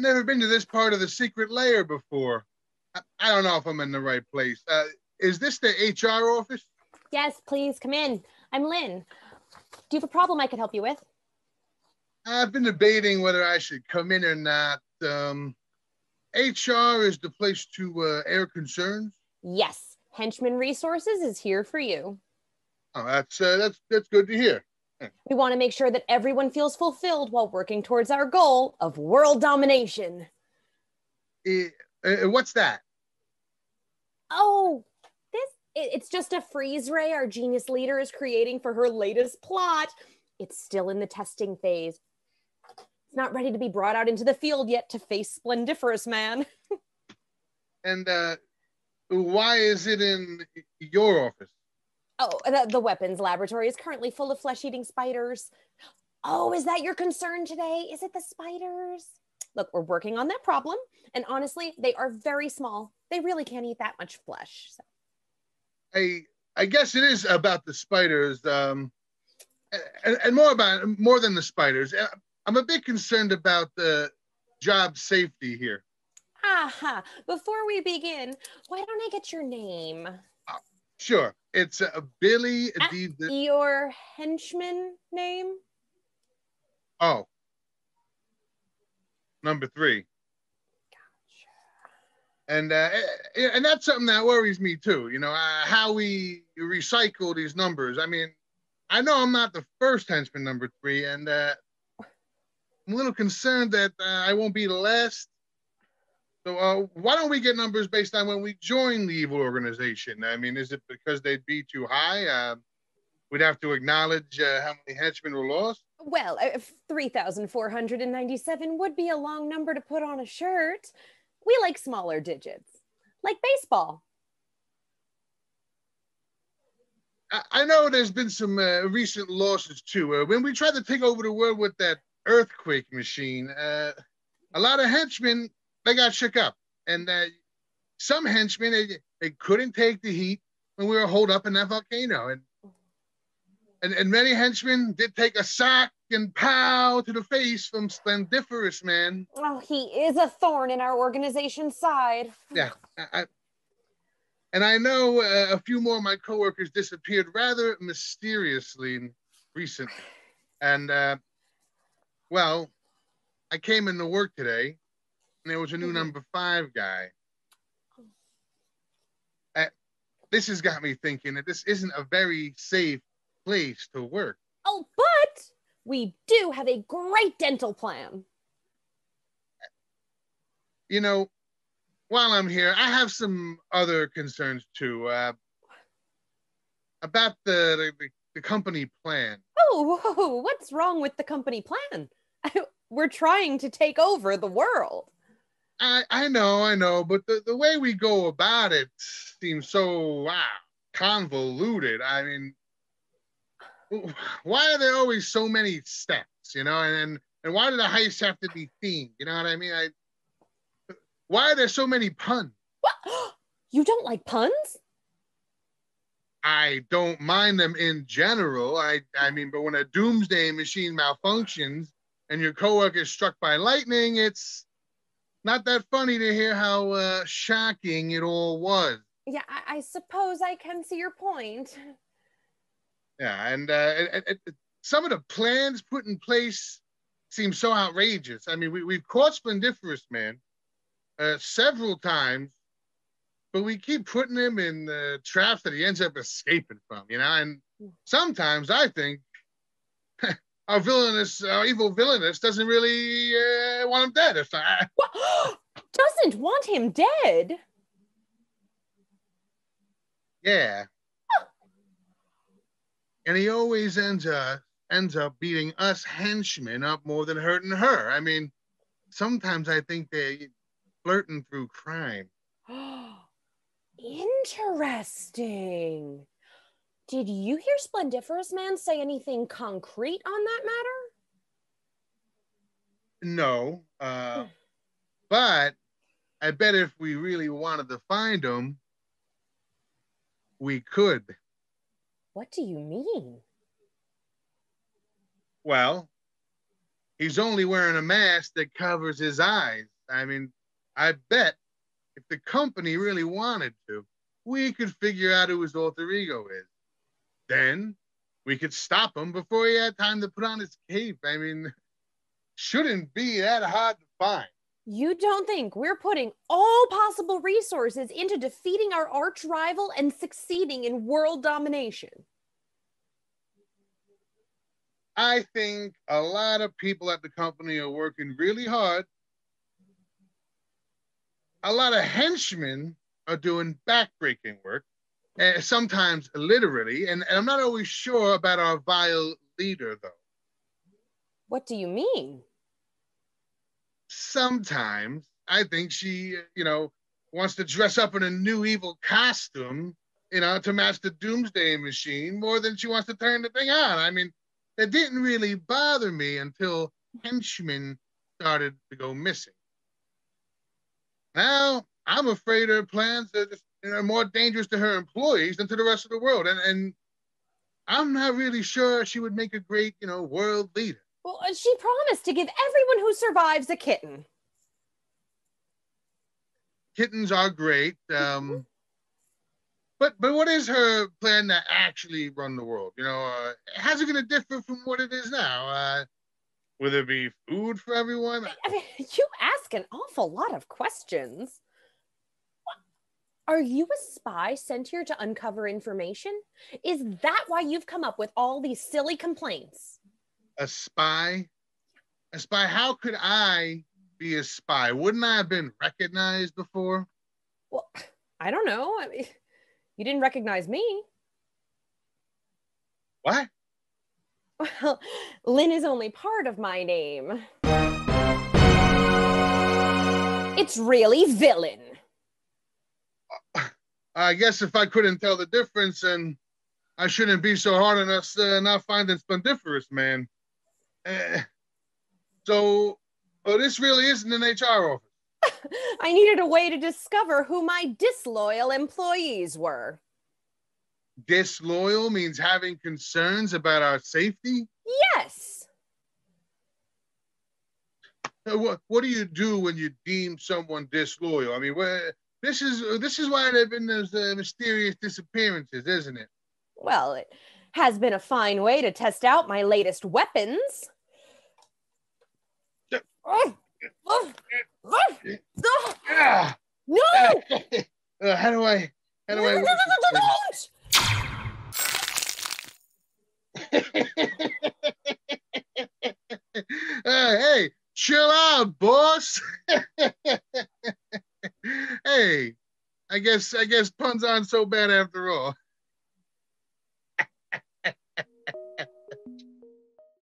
never been to this part of the secret lair before. I don't know if I'm in the right place. Is this the HR office? Yes, please come in. I'm Lynn. Do you have a problem I could help you with? I've been debating whether I should come in or not. HR is the place to air concerns. Yes, Henchman Resources is here for you. Oh, that's good to hear. We want to make sure that everyone feels fulfilled while working towards our goal of world domination. What's that? Oh, it's just a freeze ray our genius leader is creating for her latest plot. It's still in the testing phase. It's not ready to be brought out into the field yet to face Splendiferous Man. And why is it in your office? Oh, the weapons laboratory is currently full of flesh-eating spiders. Oh, is that your concern today? Is it the spiders? Look, we're working on that problem, and honestly, they are very small. They really can't eat that much flesh. So. I guess it is about the spiders, and more than the spiders. I'm a bit concerned about the job safety here. Aha! Before we begin, why don't I get your name? Sure. It's Billy D. Your henchman name? Oh. Number 3. Gotcha. And that's something that worries me too. You know, how we recycle these numbers. I mean, I know I'm not the first henchman number 3, and I'm a little concerned that I won't be the last. So why don't we get numbers based on when we join the evil organization? I mean, is it because they'd be too high? We'd have to acknowledge how many henchmen were lost? Well, 3,497 would be a long number to put on a shirt. We like smaller digits, like baseball. I know there's been some recent losses too. When we tried to take over the world with that earthquake machine, a lot of henchmen, they got shook up, and some henchmen they couldn't take the heat when we were holed up in that volcano, and many henchmen did take a sock and pow to the face from Splendiferous Man. Oh, he is a thorn in our organization's side. Yeah, and I know a few more of my coworkers disappeared rather mysteriously recently, and well, I came into work today. And there was a new number 5 guy. This has got me thinking that this isn't a very safe place to work. Oh, but we do have a great dental plan. You know, while I'm here, I have some other concerns too. About the company plan. Oh, what's wrong with the company plan? We're trying to take over the world. I know, but the way we go about it seems so convoluted. I mean, why are there always so many steps, you know? And why do the heists have to be themed? You know what I mean? Why are there so many puns? What? You don't like puns? I don't mind them in general. I mean, but when a doomsday machine malfunctions and your coworker is struck by lightning, it's not that funny to hear how shocking it all was. Yeah, I suppose I can see your point. Yeah, and some of the plans put in place seem so outrageous. I mean, we've caught Splendiferous Man several times, but we keep putting him in traps that he ends up escaping from, you know? And sometimes I think our evil villainess doesn't really want him dead. Doesn't want him dead? Yeah. And he always ends up beating us henchmen up more than hurting her. I mean, sometimes I think they're flirting through crime. Interesting. Did you hear Splendiferous Man say anything concrete on that matter? No, but I bet if we really wanted to find him, we could. What do you mean? Well, he's only wearing a mask that covers his eyes. I mean, I bet if the company really wanted to, we could figure out who his alter ego is. Then we could stop him before he had time to put on his cape. I mean, shouldn't be that hard to find. You don't think we're putting all possible resources into defeating our arch rival and succeeding in world domination? I think a lot of people at the company are working really hard. A lot of henchmen are doing backbreaking work, sometimes literally, and I'm not always sure about our vile leader, though. What do you mean? Sometimes I think she, wants to dress up in a new evil costume, to match the Doomsday Machine more than she wants to turn the thing on. I mean, it didn't really bother me until henchmen started to go missing. Now, I'm afraid her plans are just, more dangerous to her employees than to the rest of the world. And I'm not really sure she would make a great, world leader. Well, she promised to give everyone who survives a kitten. Kittens are great. But what is her plan to actually run the world? How's it going to differ from what it is now? Will there be food for everyone? I mean, you ask an awful lot of questions. Are you a spy sent here to uncover information? Is that why you've come up with all these silly complaints? A spy? A spy? How could I be a spy? Wouldn't I have been recognized before? Well, I don't know. I mean, you didn't recognize me. What? Well, Lynn is only part of my name. It's really Villain. I guess if I couldn't tell the difference, then I shouldn't be so hard on us not finding Splendiferous Man. So this really isn't an HR office. I needed a way to discover who my disloyal employees were. Disloyal means having concerns about our safety? Yes. What do you do when you deem someone disloyal? I mean, this is why there have been those mysterious disappearances, isn't it? Well, it has been a fine way to test out my latest weapons. No! How do I? Don't! Hey, chill out, boss. Hey, I guess puns aren't so bad after all.